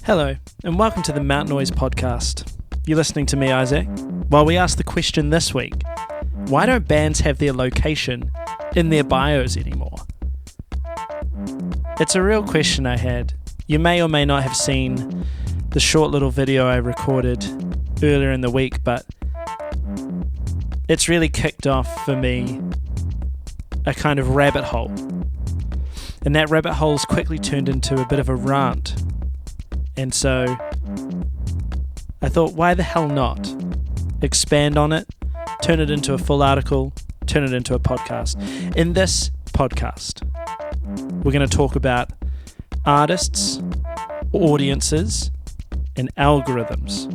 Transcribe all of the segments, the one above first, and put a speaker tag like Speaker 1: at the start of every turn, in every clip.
Speaker 1: Hello, and welcome to the Mount Noise podcast. You're listening to me, Isaac, while we ask the question this week, why don't bands have their location in their bios anymore? It's a real question I had. You may or may not have seen the short little video I recorded earlier in the week, but it's really kicked off for me a kind of rabbit hole. And that rabbit hole's quickly turned into a bit of a rant. And so I thought, why the hell not? Expand on it, turn it into a full article, turn it into a podcast. In this podcast, we're going to talk about artists, audiences, and algorithms.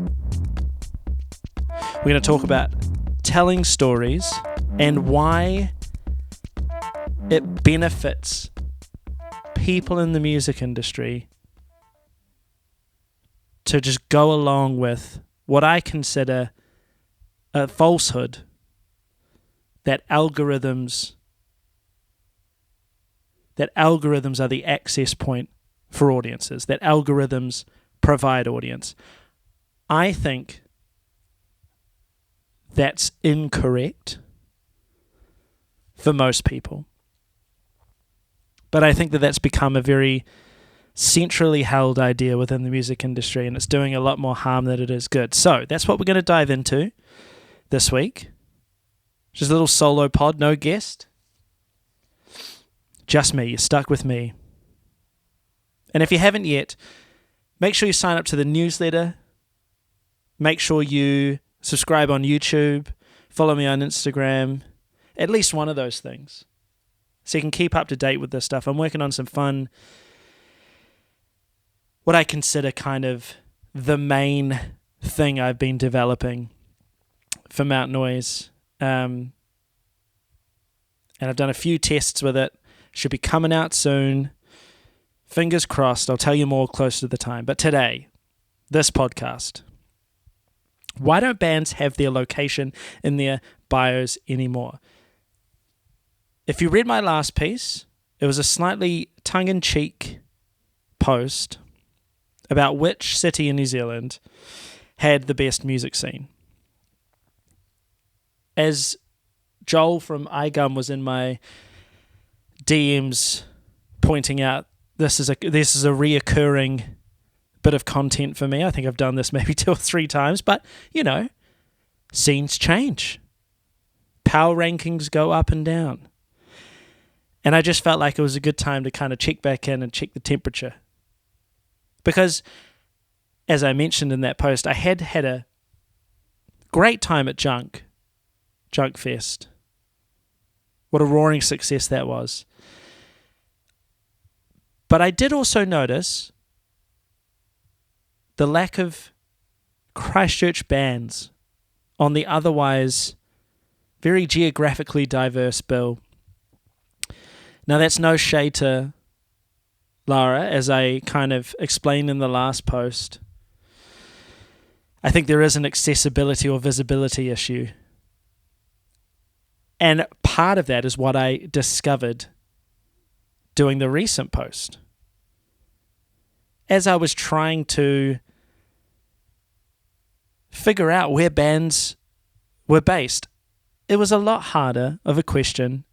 Speaker 1: We're going to talk about telling stories and why it benefits people in the music industry to just go along with what I consider a falsehood that algorithms are the access point for audiences, that algorithms provide audience. I think that's incorrect for most people. But I think that that's become a very centrally held idea within the music industry, and it's doing a lot more harm than it is good. So that's what we're going to dive into this week. Just a little solo pod, no guest. Just me. You're stuck with me. And if you haven't yet, make sure you sign up to the newsletter. Make sure you subscribe on YouTube. Follow me on Instagram. At least one of those things. So you can keep up to date with this stuff. I'm working on some fun, what I consider kind of the main thing I've been developing for Mount Noise. And I've done a few tests with it. Should be coming out soon. Fingers crossed. I'll tell you more close to the time. But today, this podcast, why don't bands have their location in their bios anymore? If you read my last piece, it was a slightly tongue-in-cheek post about which city in New Zealand had the best music scene. As Joel from iGum was in my DMs pointing out, this is a reoccurring bit of content for me. I think I've done this maybe 2 or 3 times, but, you know, scenes change. Power rankings go up and down. And I just felt like it was a good time to kind of check back in and check the temperature. Because, as I mentioned in that post, I had a great time at Junk Fest. What a roaring success that was. But I did also notice the lack of Christchurch bands on the otherwise very geographically diverse bill. Now, that's no shade to Lara, as I kind of explained in the last post. I think there is an accessibility or visibility issue. And part of that is what I discovered doing the recent post. As I was trying to figure out where bands were based, it was a lot harder of a question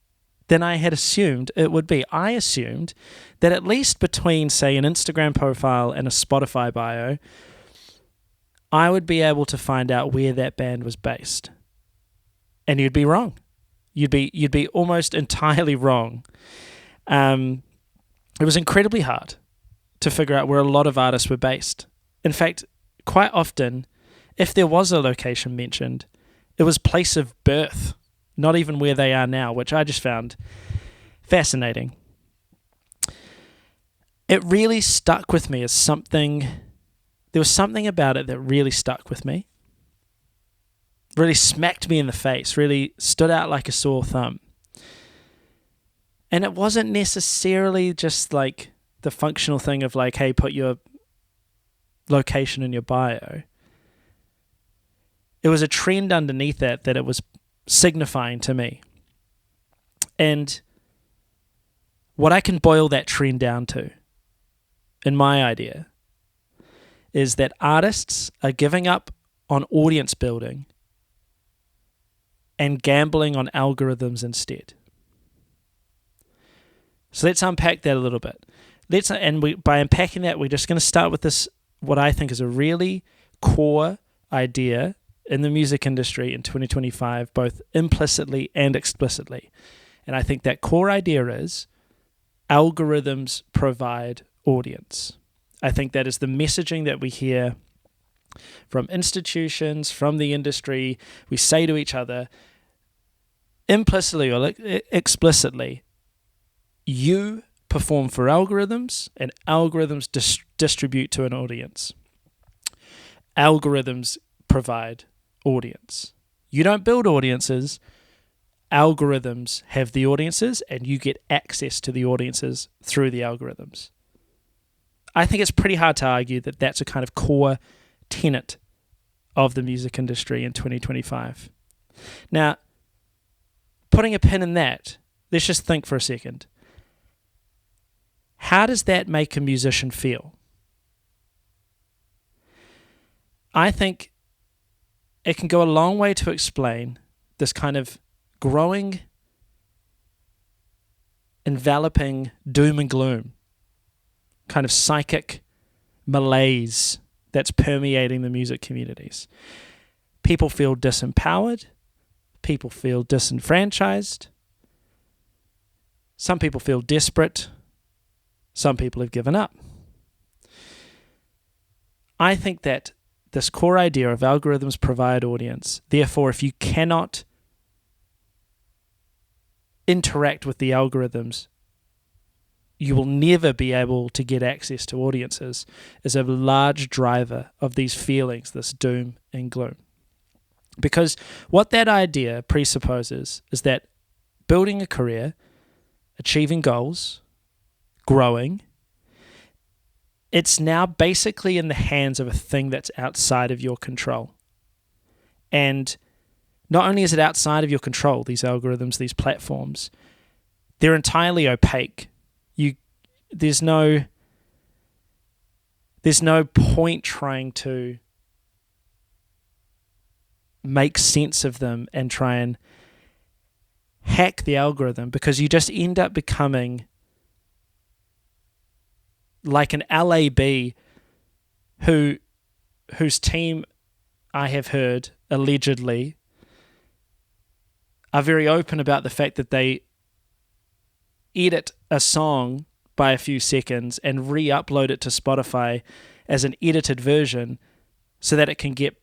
Speaker 1: than I had assumed it would be. I assumed that at least between, say, an Instagram profile and a Spotify bio, I would be able to find out where that band was based. And you'd be wrong. You'd be almost entirely wrong. It was incredibly hard to figure out where a lot of artists were based. In fact, quite often, if there was a location mentioned, it was place of birth, not even where they are now, which I just found fascinating. It really stuck with me as something. There was something about it that really stuck with me. Really smacked me in the face, really stood out like a sore thumb. And it wasn't necessarily just like the functional thing of like, hey, put your location in your bio. It was a trend underneath that it was signifying to me. And what I can boil that trend down to in my idea is that artists are giving up on audience building and gambling on algorithms instead. So let's unpack that a little bit. By unpacking that, we're just going to start with this, what I think is a really core idea in the music industry in 2025, both implicitly and explicitly. And I think that core idea is algorithms provide audience. I think that is the messaging that we hear from institutions, from the industry. We say to each other, implicitly or explicitly, you perform for algorithms and algorithms distribute to an audience. Algorithms provide audience. You don't build audiences. Algorithms have the audiences and you get access to the audiences through the algorithms. I think it's pretty hard to argue that that's a kind of core tenet of the music industry in 2025. Now, putting a pin in that, let's just think for a second. How does that make a musician feel? I think it can go a long way to explain this kind of growing, enveloping doom and gloom, kind of psychic malaise that's permeating the music communities. People feel disempowered. People feel disenfranchised. Some people feel desperate. Some people have given up. I think that this core idea of algorithms provide audience, therefore, if you cannot interact with the algorithms, you will never be able to get access to audiences, is a large driver of these feelings, this doom and gloom. Because what that idea presupposes is that building a career, achieving goals, growing, it's now basically in the hands of a thing that's outside of your control. And not only is it outside of your control, these algorithms, these platforms, they're entirely opaque. There's no point trying to make sense of them and try and hack the algorithm, because you just end up becoming like an LAB whose team, I have heard, allegedly, are very open about the fact that they edit a song by a few seconds and re-upload it to Spotify as an edited version so that it can get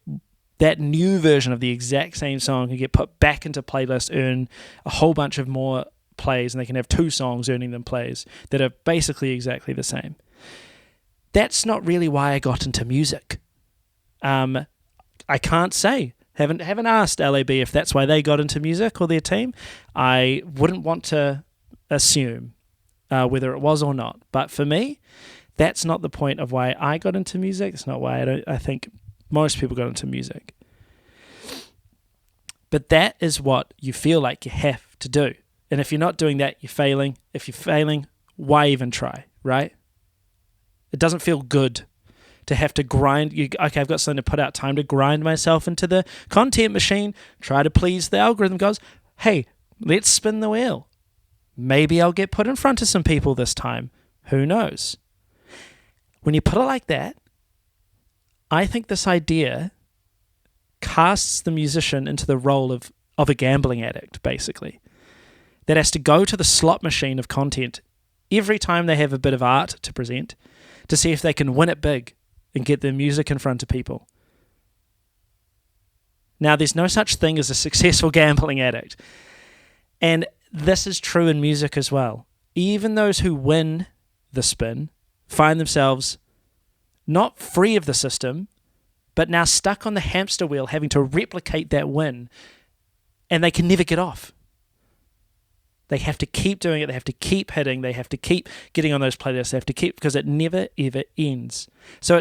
Speaker 1: that new version of the exact same song can get put back into playlists, earn a whole bunch of more plays, and they can have two songs earning them plays that are basically exactly the same. That's not really why I got into music. I can't say. Haven't asked LAB if that's why they got into music or their team. I wouldn't want to assume whether it was or not. But for me, that's not the point of why I got into music. It's not why I think most people got into music. But that is what you feel like you have to do. And if you're not doing that, you're failing. If you're failing, why even try, right? It doesn't feel good to have to grind. Okay, I've got something to put out, time to grind myself into the content machine, try to please the algorithm. Goes, hey, let's spin the wheel. Maybe I'll get put in front of some people this time. Who knows? When you put it like that, I think this idea casts the musician into the role of a gambling addict, basically, that has to go to the slot machine of content every time they have a bit of art to present to see if they can win it big and get their music in front of people. Now, there's no such thing as a successful gambling addict. And this is true in music as well. Even those who win the spin find themselves not free of the system, but now stuck on the hamster wheel having to replicate that win, and they can never get off. They have to keep doing it. They have to keep hitting. They have to keep getting on those playlists. They have to keep, because it never ever ends. So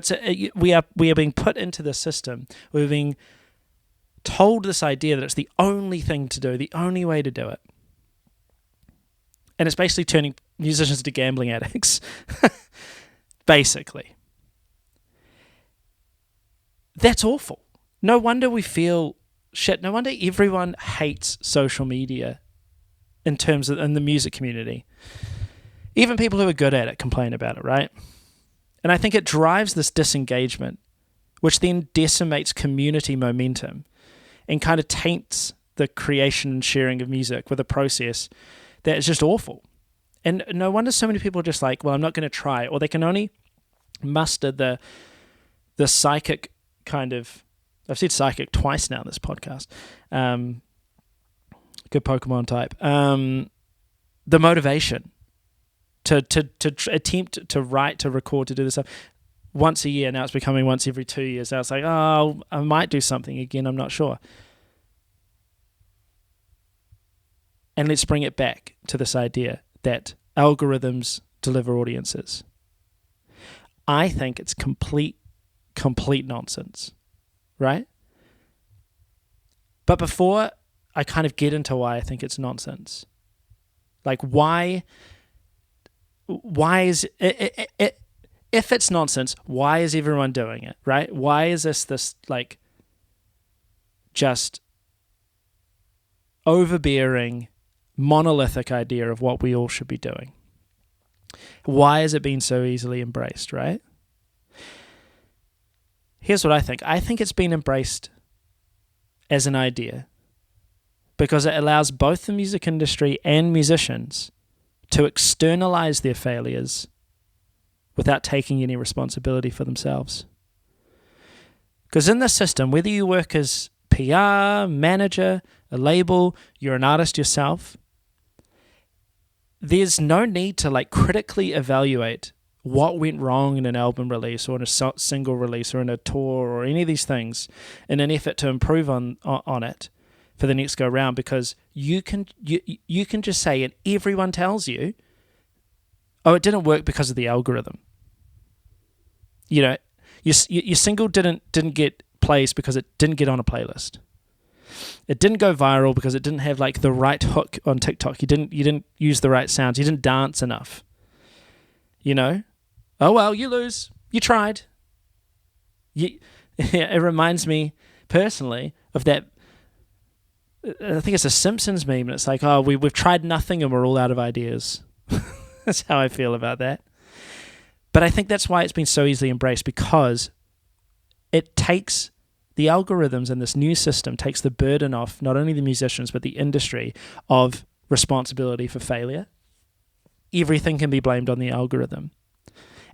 Speaker 1: we are being put into the system. We're being told this idea that it's the only thing to do, the only way to do it, and it's basically turning musicians into gambling addicts. basically. That's awful. No wonder we feel shit. No wonder everyone hates social media in the music community. Even people who are good at it complain about it, right? And I think it drives this disengagement, which then decimates community momentum and kind of taints the creation and sharing of music with a process that is just awful. And no wonder so many people are just like, well, I'm not going to try, or they can only muster the psychic kind of, I've said psychic twice now in this podcast, good Pokemon type, the motivation to attempt to write, to record, to do this stuff once a year. Now it's becoming once every 2 years. Now it's like, oh, I might do something again, I'm not sure. And let's bring it back to this idea that algorithms deliver audiences. I think it's complete nonsense, right? But before I kind of get into why I think it's nonsense, like why is it, if it's nonsense, why is everyone doing it, right? Why is this like just overbearing, monolithic idea of what we all should be doing? Why has it been so easily embraced, right? Here's what I think. I think it's been embraced as an idea because it allows both the music industry and musicians to externalize their failures without taking any responsibility for themselves. Because in this system, whether you work as PR, manager, a label, you're an artist yourself, there's no need to like critically evaluate what went wrong in an album release or in a single release or in a tour or any of these things in an effort to improve on it for the next go round, because you can just say, and everyone tells you, oh, it didn't work because of the algorithm. You know, your single didn't get plays because it didn't get on a playlist. It didn't go viral because it didn't have like the right hook on TikTok. You didn't use the right sounds. You didn't dance enough. You know? Oh well, you lose. You tried. It reminds me personally of that. I think it's a Simpsons meme, and it's like, oh, we've tried nothing and we're all out of ideas. That's how I feel about that. But I think that's why it's been so easily embraced, because it takes the algorithms, and this new system takes the burden off not only the musicians but the industry of responsibility for failure. Everything can be blamed on the algorithm.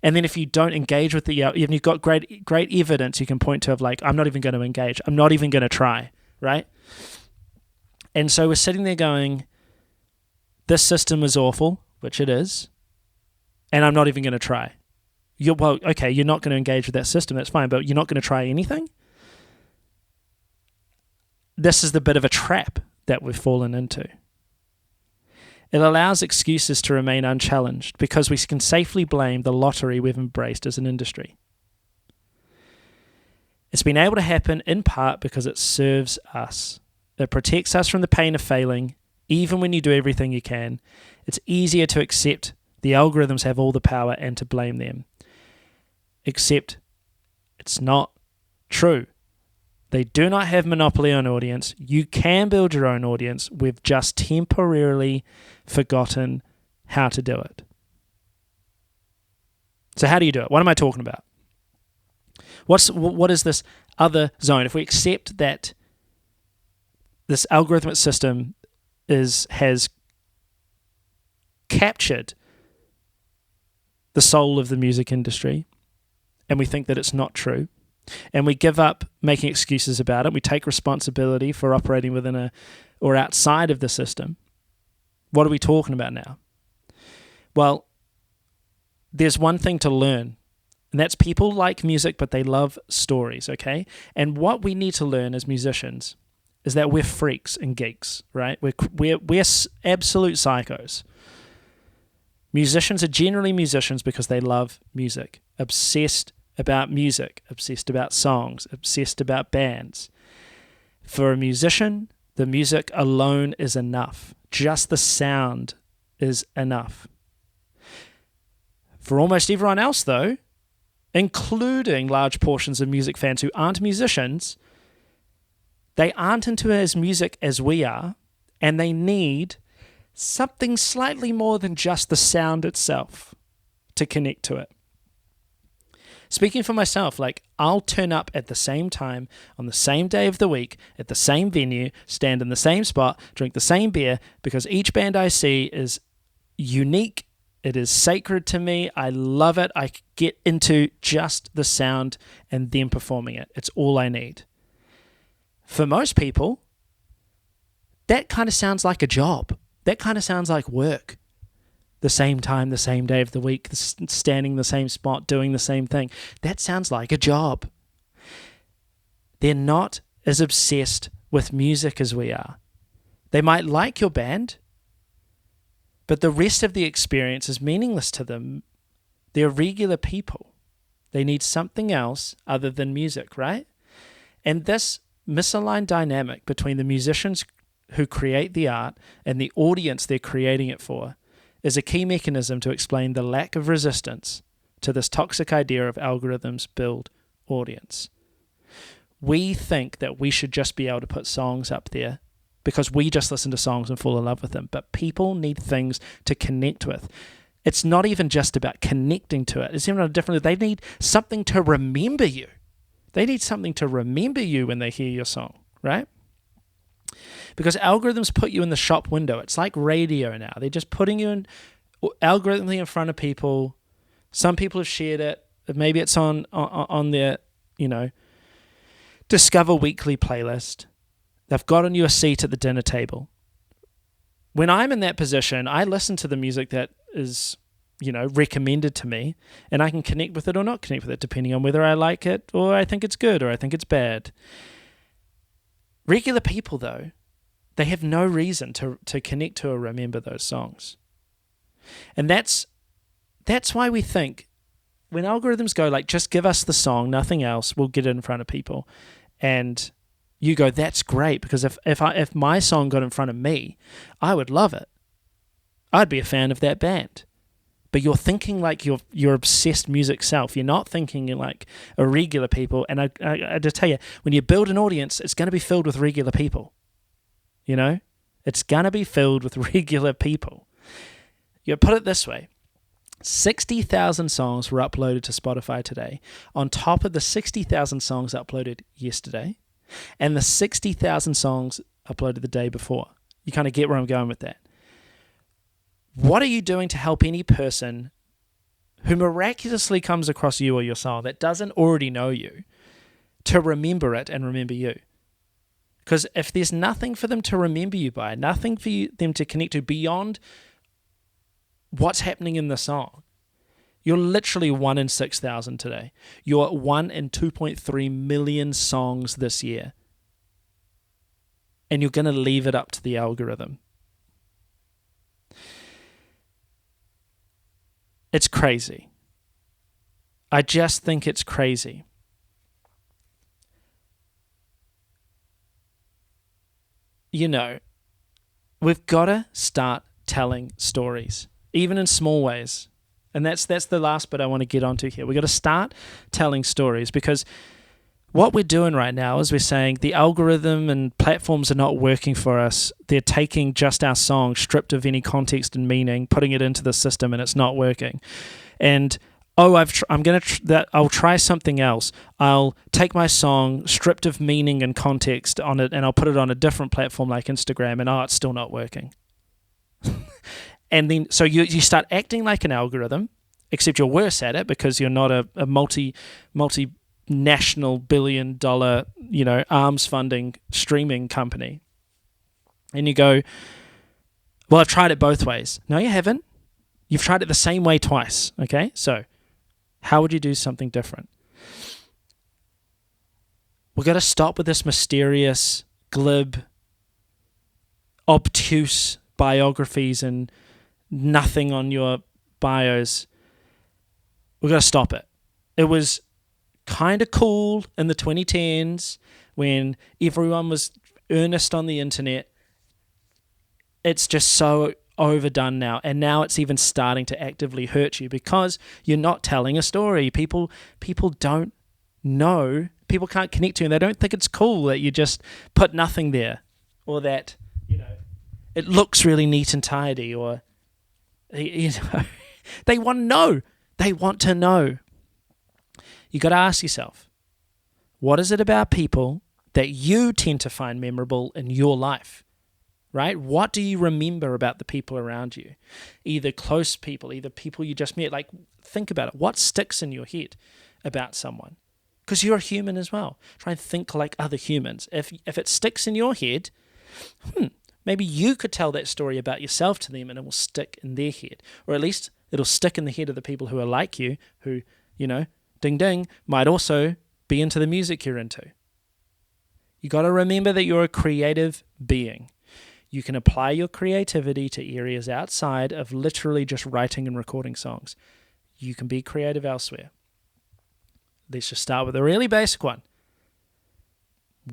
Speaker 1: And then if you don't engage with you've got great evidence you can point to of like, I'm not even going to engage. I'm not even going to try, right? And so we're sitting there going, this system is awful, which it is, and I'm not even going to try. You're not going to engage with that system, that's fine, but you're not going to try anything? This is the bit of a trap that we've fallen into. It allows excuses to remain unchallenged because we can safely blame the lottery we've embraced as an industry. It's been able to happen in part because it serves us. It protects us from the pain of failing. Even when you do everything you can, it's easier to accept the algorithms have all the power and to blame them. Except it's not true. They do not have monopoly on audience. You can build your own audience. We've just temporarily forgotten how to do it. So how do you do it? What am I talking about? What is this other zone? If we accept that this algorithmic system has captured the soul of the music industry, and we think that it's not true, and we give up making excuses about it, we take responsibility for operating within or outside of the system, what are we talking about now? Well, there's one thing to learn, and that's people like music, but they love stories, okay? And what we need to learn as musicians is that we're freaks and geeks, right? We're absolute psychos. Musicians are generally musicians because they love music, obsessed about music, obsessed about songs, obsessed about bands. For a musician, the music alone is enough. Just the sound is enough. For almost everyone else, though, including large portions of music fans who aren't musicians, they aren't into as music as we are, and they need something slightly more than just the sound itself to connect to it. Speaking for myself, like, I'll turn up at the same time, on the same day of the week, at the same venue, stand in the same spot, drink the same beer, because each band I see is unique. It is sacred to me. I love it. I get into just the sound and them performing it. It's all I need. For most people, that kind of sounds like a job. That kind of sounds like work. The same time, the same day of the week, standing in the same spot, doing the same thing. That sounds like a job. They're not as obsessed with music as we are. They might like your band, but the rest of the experience is meaningless to them. They're regular people. They need something else other than music, right? And this misaligned dynamic between the musicians who create the art and the audience they're creating it for is a key mechanism to explain the lack of resistance to this toxic idea of algorithms build audience. We think that we should just be able to put songs up there because we just listen to songs and fall in love with them, but people need things to connect with. It's not even just about connecting to it. It's even different. They need something to remember you. They need something to remember you when they hear your song, right? Because algorithms put you in the shop window. It's like radio now. They're just putting you in algorithmically in front of people. Some people have shared it. Maybe it's on their, Discover Weekly playlist. They've gotten you a seat at the dinner table. When I'm in that position, I listen to the music that is, recommended to me, and I can connect with it or not connect with it, depending on whether I like it or I think it's good or I think it's bad. Regular people, though, they have no reason to connect to or remember those songs. And that's why we think when algorithms go like, just give us the song, nothing else, we'll get it in front of people. And you go, that's great, because if my song got in front of me, I would love it. I'd be a fan of that band. But you're thinking like your obsessed music self. You're not thinking like a regular people. And I just tell you, when you build an audience, it's going to be filled with regular people. It's going to be filled with regular people. You put it this way. 60,000 songs were uploaded to Spotify today, on top of the 60,000 songs uploaded yesterday, and the 60,000 songs uploaded the day before. You kind of get where I'm going with that. What are you doing to help any person who miraculously comes across you or your song that doesn't already know you to remember it and remember you? Because if there's nothing for them to remember you by, nothing for them to connect to beyond what's happening in the song, you're literally 1 in 6,000 today. You're 1 in 2.3 million songs this year. And you're going to leave it up to the algorithm. It's crazy. I just think it's crazy. We've got to start telling stories, even in small ways. And that's the last bit I want to get onto here. We've got to start telling stories, because what we're doing right now is we're saying the algorithm and platforms are not working for us. They're taking just our song, stripped of any context and meaning, putting it into the system, and it's not working. And I'll try something else. I'll take my song, stripped of meaning and context on it, and I'll put it on a different platform like Instagram, and it's still not working. And then so you start acting like an algorithm, except you're worse at it because you're not a multinational billion-dollar, arms funding streaming company. And you go, well, I've tried it both ways. No, you haven't. You've tried it the same way twice. Okay, so how would you do something different? We've got to stop with this mysterious, glib, obtuse biographies and nothing on your bios. We've got to stop it. It was kind of cool in the 2010s when everyone was earnest on the internet. It's just so overdone now, and now it's even starting to actively hurt you because you're not telling a story. People don't know. People can't connect to you, and they don't think it's cool that you just put nothing there, or that it looks really neat and tidy, or they want to know. They want to know. You got to ask yourself, what is it about people that you tend to find memorable in your life? Right? What do you remember about the people around you? Either close people, either people you just met. Like, think about it. What sticks in your head about someone? Because you're a human as well. Try and think like other humans. If it sticks in your head, maybe you could tell that story about yourself to them and it will stick in their head. Or at least it'll stick in the head of the people who are like you, who, ding ding, might also be into the music you're into. You got to remember that you're a creative being. You can apply your creativity to areas outside of literally just writing and recording songs. You can be creative elsewhere. Let's just start with a really basic one.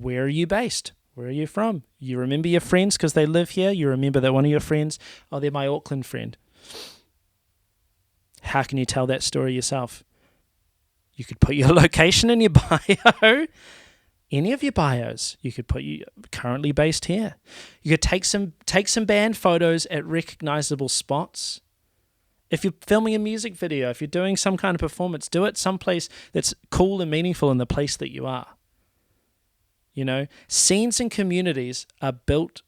Speaker 1: Where are you based? Where are you from? You remember your friends because they live here. You remember that one of your friends, they're my Auckland friend. How can you tell that story yourself? You could put your location in your bio. Any of your bios, you could put you currently based here. You could take some band photos at recognizable spots. If you're filming a music video, if you're doing some kind of performance, do it someplace that's cool and meaningful in the place that you are. Scenes and communities build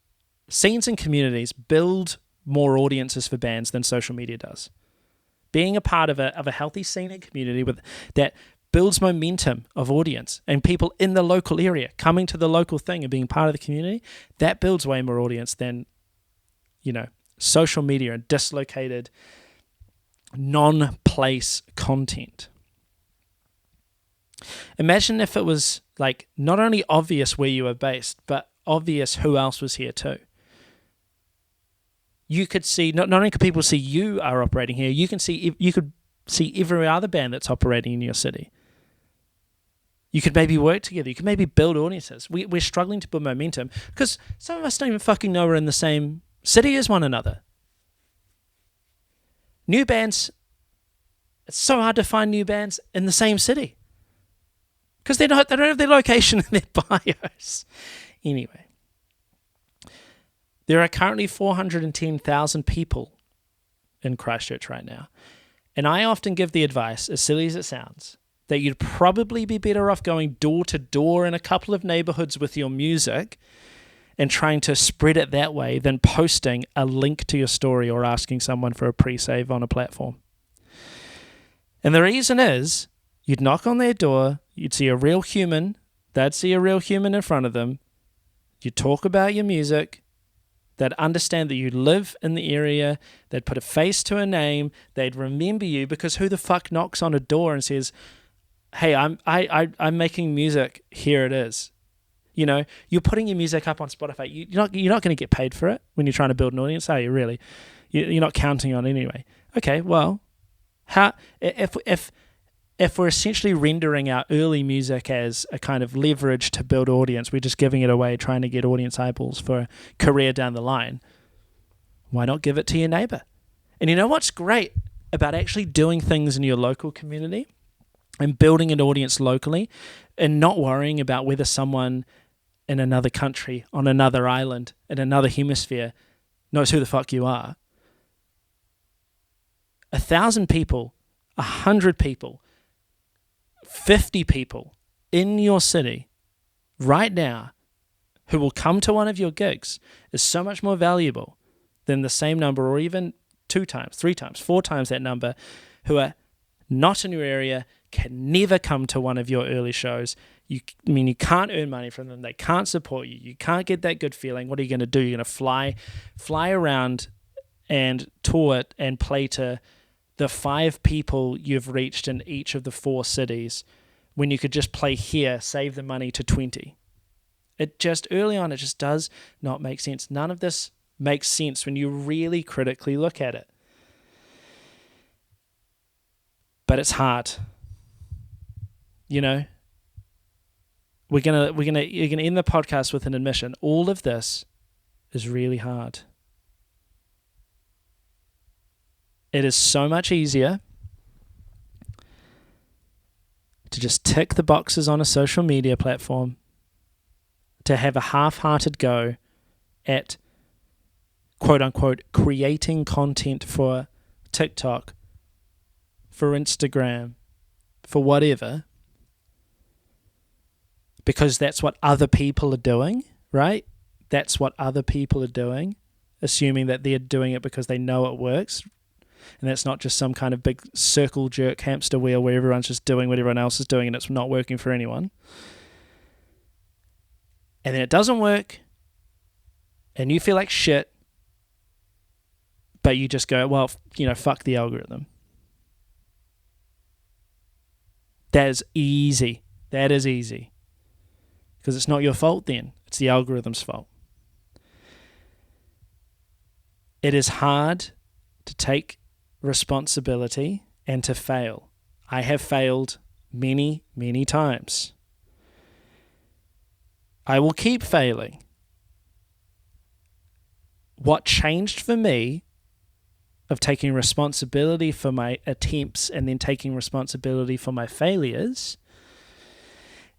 Speaker 1: more audiences for bands than social media does. Being a part of a healthy scenic community that builds momentum of audience and people in the local area coming to the local thing and being part of the community, that builds way more audience than, social media and dislocated, non-place content. Imagine if it was like not only obvious where you were based, but obvious who else was here too. You could see, not only could people see you are operating here, you could see every other band that's operating in your city. You could maybe work together. You could maybe build audiences. We're struggling to build momentum because some of us don't even fucking know we're in the same city as one another. New bands, it's so hard to find new bands in the same city because they don't have their location in their bios. Anyway, there are currently 410,000 people in Christchurch right now. And I often give the advice, as silly as it sounds, that you'd probably be better off going door to door in a couple of neighborhoods with your music and trying to spread it that way than posting a link to your story or asking someone for a pre-save on a platform. And the reason is, you'd knock on their door, you'd see a real human, they'd see a real human in front of them, you'd talk about your music, they'd understand that you live in the area, they'd put a face to a name, they'd remember you, because who the fuck knocks on a door and says, hey, I'm making music, here it is. You're putting your music up on Spotify. You're not going to get paid for it when you're trying to build an audience, are you really? You're not counting on it anyway. Okay, well, if we're essentially rendering our early music as a kind of leverage to build audience, we're just giving it away, trying to get audience eyeballs for a career down the line, why not give it to your neighbor? And you know what's great about actually doing things in your local community and building an audience locally and not worrying about whether someone in another country, on another island, in another hemisphere knows who the fuck you are? 1,000 people, 100 people, 50 people in your city right now who will come to one of your gigs is so much more valuable than the same number, or even 2 times, 3 times, 4 times that number, who are not in your area, can never come to one of your early shows. You can't earn money from them. They can't support you. You can't get that good feeling. What are you going to do? You're going to fly around and tour it and play to the 5 people you've reached in each of the 4 cities when you could just play here, save the money to 20. Early on, it just does not make sense. None of this makes sense when you really critically look at it. But it's hard. You're gonna end the podcast with an admission. All of this is really hard. It is so much easier to just tick the boxes on a social media platform, to have a half-hearted go at quote-unquote creating content for TikTok, for Instagram, for whatever, because that's what other people are doing, right? That's what other people are doing, assuming that they're doing it because they know it works. And that's not just some kind of big circle jerk hamster wheel where everyone's just doing what everyone else is doing and it's not working for anyone. And then it doesn't work and you feel like shit, but you just go, well, fuck the algorithm. That is easy. That is easy. Because it's not your fault then. It's the algorithm's fault. It is hard to take responsibility and to fail. I have failed many, many times. I will keep failing. What changed for me of taking responsibility for my attempts and then taking responsibility for my failures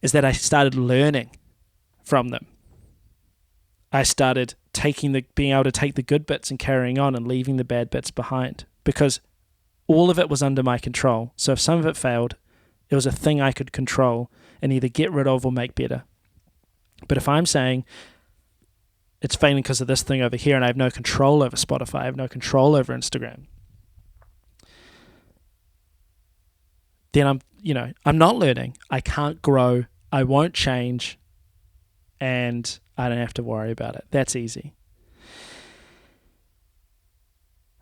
Speaker 1: is that I started learning from them. I started being able to take the good bits and carrying on and leaving the bad bits behind, because all of it was under my control. So if some of it failed, it was a thing I could control and either get rid of or make better. But if I'm saying it's failing because of this thing over here and I have no control over Spotify, I have no control over Instagram, then I'm not learning. I can't grow. I won't change. And I don't have to worry about it. That's easy.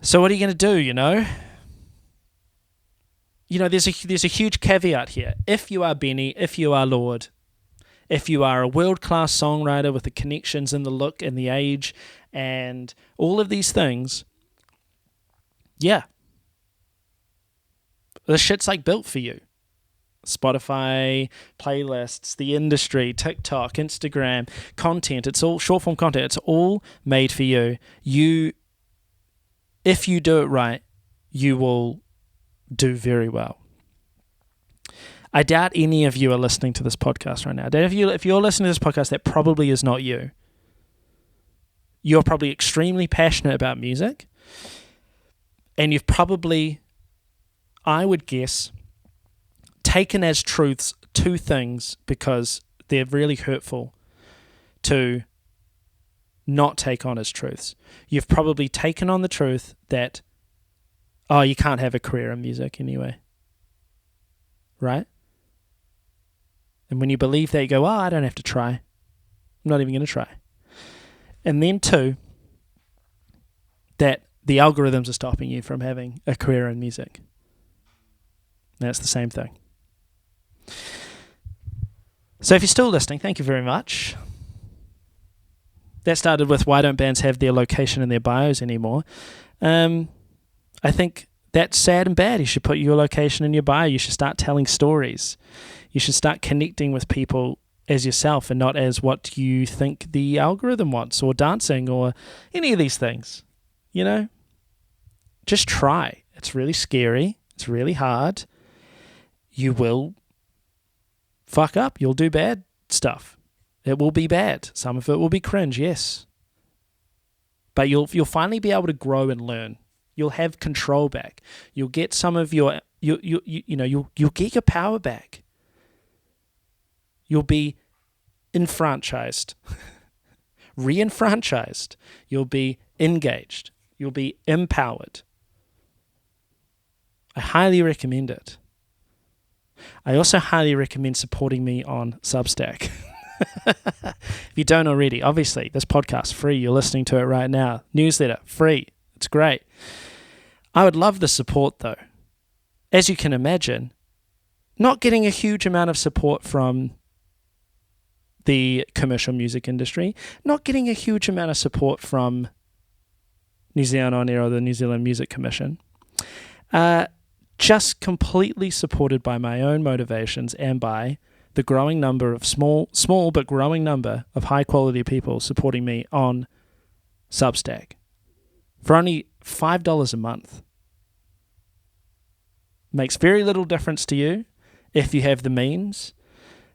Speaker 1: So what are you going to do, there's a huge caveat here. If you are Benny, if you are Lord, if you are a world-class songwriter with the connections and the look and the age and all of these things, yeah, the shit's like built for you. Spotify, playlists, the industry, TikTok, Instagram, content, it's all short-form content. It's all made for you. If you do it right, you will do very well. I doubt any of you are listening to this podcast right now. If you're listening to this podcast, that probably is not you. You're probably extremely passionate about music, and you've probably, I would guess, taken as truths two things because they're really hurtful to not take on as truths. You've probably taken on the truth that, you can't have a career in music anyway. Right? And when you believe that, you go, I don't have to try. I'm not even going to try. And then two, that the algorithms are stopping you from having a career in music. And that's the same thing. So if you're still listening, thank you very much. That started with why don't bands have their location in their bios anymore? I think that's sad and bad. You should put your location in your bio. You should start telling stories. You should start connecting with people as yourself and not as what you think the algorithm wants, or dancing, or any of these things. Just try. It's really scary. It's really hard. You will fuck up. You'll do bad stuff. It will be bad. Some of it will be cringe, yes. But you'll finally be able to grow and learn. You'll have control back. You'll get some of your you'll get your power back. You'll be enfranchised. Re-enfranchised. You'll be engaged. You'll be empowered. I highly recommend it. I also highly recommend supporting me on Substack. If you don't already, obviously, this podcast, free. You're listening to it right now. Newsletter, free. It's great. I would love the support, though. As you can imagine, not getting a huge amount of support from the commercial music industry, not getting a huge amount of support from New Zealand On Air or the New Zealand Music Commission, just completely supported by my own motivations and by the growing number of small but growing number of high quality people supporting me on Substack for only $5 a month. Makes very little difference to you. If you have the means,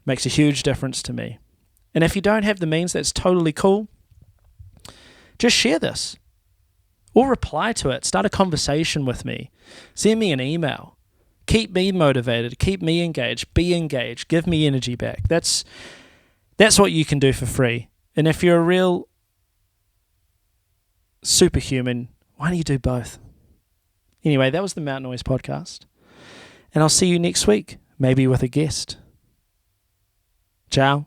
Speaker 1: makes a huge difference to me. And if you don't have the means, that's totally cool. Just share this or reply to it. Start a conversation with me. Send me an email. Keep me motivated. Keep me engaged. Be engaged. Give me energy back. That's what you can do for free. And if you're a real superhuman, why don't you do both? Anyway, that was the Mountain Noise Podcast. And I'll see you next week, maybe with a guest. Ciao.